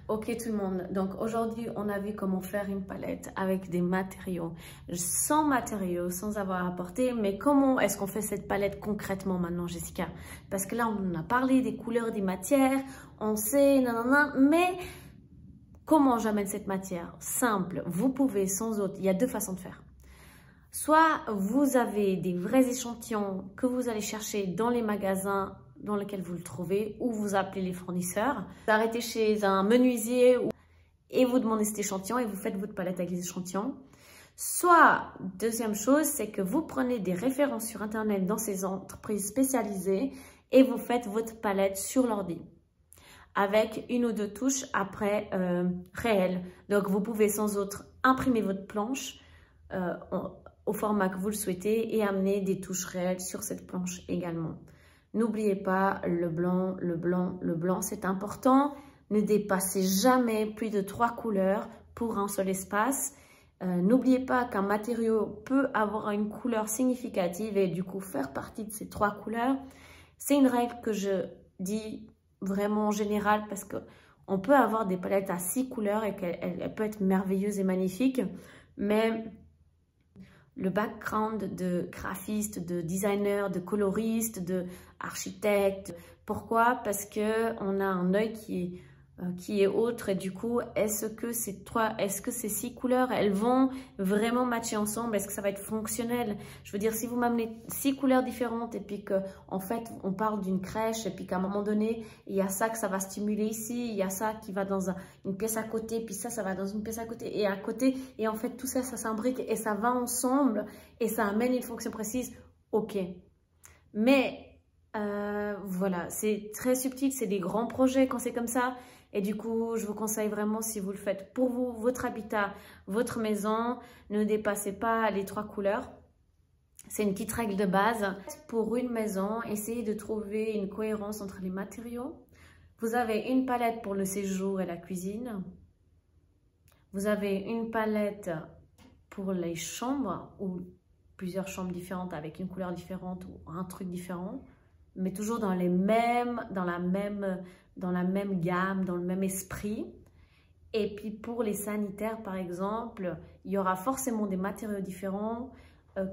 Ok tout le monde, donc aujourd'hui on a vu comment faire une palette avec des matériaux, sans matériaux, sans avoir apporté, mais comment est-ce qu'on fait cette palette concrètement maintenant Jessica? Parce que là on a parlé des couleurs, des matières, on sait, nanana, mais comment j'amène cette matière? Simple, vous pouvez sans autre, il y a deux façons de faire. Soit vous avez des vrais échantillons que vous allez chercher dans les magasins dans lesquels vous le trouvez ou vous appelez les fournisseurs. Vous arrêtez chez un menuisier et vous demandez cet échantillon et vous faites votre palette avec les échantillons. Soit, deuxième chose, c'est que vous prenez des références sur Internet dans ces entreprises spécialisées et vous faites votre palette sur l'ordi avec une ou deux touches après réelles. Donc, vous pouvez sans autre imprimer votre planche au format que vous le souhaitez et amener des touches réelles sur cette planche également. N'oubliez pas le blanc, le blanc, le blanc, c'est important. Ne dépassez jamais plus de 3 couleurs pour un seul espace. N'oubliez pas qu'un matériau peut avoir une couleur significative et du coup faire partie de ces 3 couleurs. C'est une règle que je dis vraiment en général parce qu'on peut avoir des palettes à 6 couleurs et qu'elle peut être merveilleuse et magnifique, mais le background de graphiste, de designer, de coloriste, de architecte. Pourquoi? Parce qu'on a un œil qui est autre et du coup, est-ce que ces 6 couleurs, elles vont vraiment matcher ensemble? Est-ce que ça va être fonctionnel? Je veux dire, si vous m'amenez 6 couleurs différentes et puis qu'en fait, on parle d'une crèche et puis qu'à un moment donné, il y a ça que ça va stimuler ici, il y a ça qui va dans une pièce à côté, puis ça va dans une pièce à côté et à côté. Et en fait, tout ça, ça s'imbrique et ça va ensemble et ça amène une fonction précise. Ok. Mais voilà, c'est très subtil, c'est des grands projets quand c'est comme ça. Et du coup, je vous conseille vraiment, si vous le faites pour vous, votre habitat, votre maison, ne dépassez pas les 3 couleurs. C'est une petite règle de base. Pour une maison, essayez de trouver une cohérence entre les matériaux. Vous avez une palette pour le séjour et la cuisine. Vous avez une palette pour les chambres ou plusieurs chambres différentes avec une couleur différente ou un truc différent, mais toujours dans la même gamme, dans le même esprit. Et puis pour les sanitaires, par exemple, il y aura forcément des matériaux différents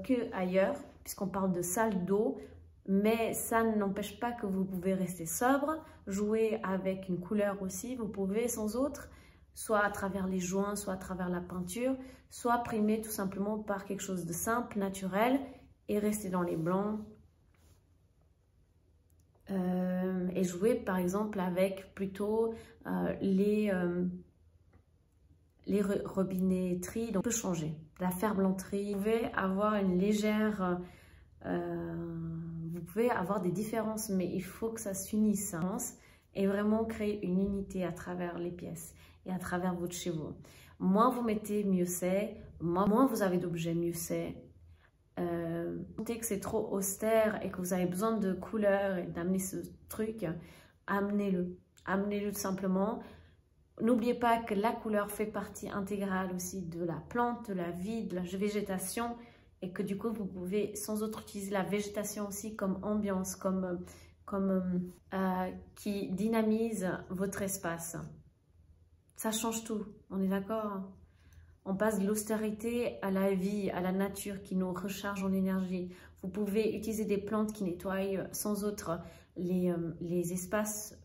qu'ailleurs, puisqu'on parle de salle d'eau, mais ça n'empêche pas que vous pouvez rester sobre, jouer avec une couleur aussi, vous pouvez sans autre, soit à travers les joints, soit à travers la peinture, soit primer tout simplement par quelque chose de simple, naturel, et rester dans les blancs. Et jouer par exemple avec plutôt les robinetteries, donc on peut changer. La ferblanterie, vous pouvez avoir une légère, vous pouvez avoir des différences, mais il faut que ça s'unisse et vraiment créer une unité à travers les pièces et à travers votre chez vous. Moins vous mettez, mieux c'est. Moins vous avez d'objets, mieux c'est. Sentez que c'est trop austère et que vous avez besoin de couleurs et d'amener ce truc, amenez-le. Amenez-le tout simplement. N'oubliez pas que la couleur fait partie intégrale aussi de la plante, de la vie, de la végétation et que du coup vous pouvez sans autre utiliser la végétation aussi comme ambiance, qui dynamise votre espace. Ça change tout, on est d'accord? On passe de l'austérité à la vie, à la nature qui nous recharge en énergie. Vous pouvez utiliser des plantes qui nettoient sans autre les espaces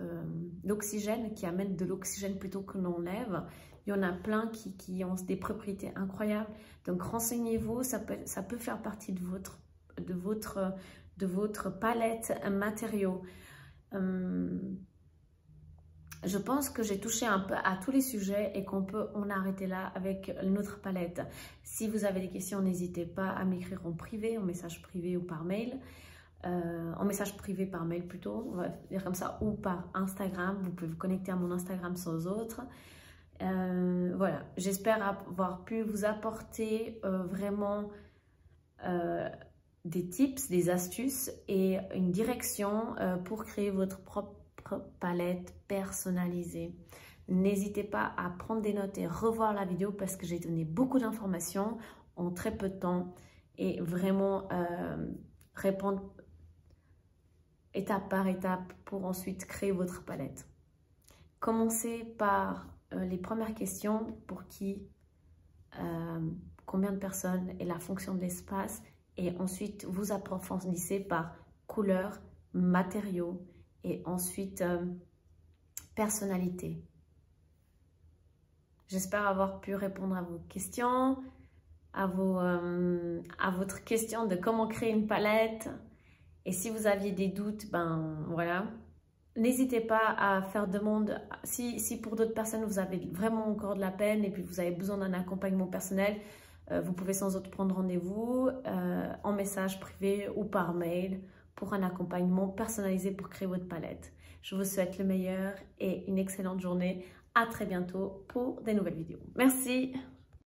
d'oxygène, qui amènent de l'oxygène plutôt que l'enlève. Il y en a plein qui ont des propriétés incroyables. Donc renseignez-vous, ça peut faire partie de votre palette matériaux. Je pense que j'ai touché un peu à tous les sujets et qu'on peut en arrêter là avec notre palette. Si vous avez des questions, n'hésitez pas à m'écrire en privé, en message privé ou par mail. En message privé par mail plutôt, on va dire comme ça, ou par Instagram. Vous pouvez vous connecter à mon Instagram sans autre. Voilà, j'espère avoir pu vous apporter vraiment des tips, des astuces et une direction pour créer votre propre palette personnalisée. N'hésitez pas à prendre des notes et revoir la vidéo parce que j'ai donné beaucoup d'informations en très peu de temps et vraiment répondre étape par étape pour ensuite créer votre palette. Commencez par les premières questions pour qui, combien de personnes et la fonction de l'espace. Et ensuite, vous approfondissez par couleur, matériaux et ensuite personnalité. J'espère avoir pu répondre à vos questions, à votre question de comment créer une palette. Et si vous aviez des doutes, ben voilà. N'hésitez pas à faire demande. Si pour d'autres personnes, vous avez vraiment encore de la peine et puis vous avez besoin d'un accompagnement personnel, vous pouvez sans doute prendre rendez-vous en message privé ou par mail pour un accompagnement personnalisé pour créer votre palette. Je vous souhaite le meilleur et une excellente journée. À très bientôt pour des nouvelles vidéos. Merci.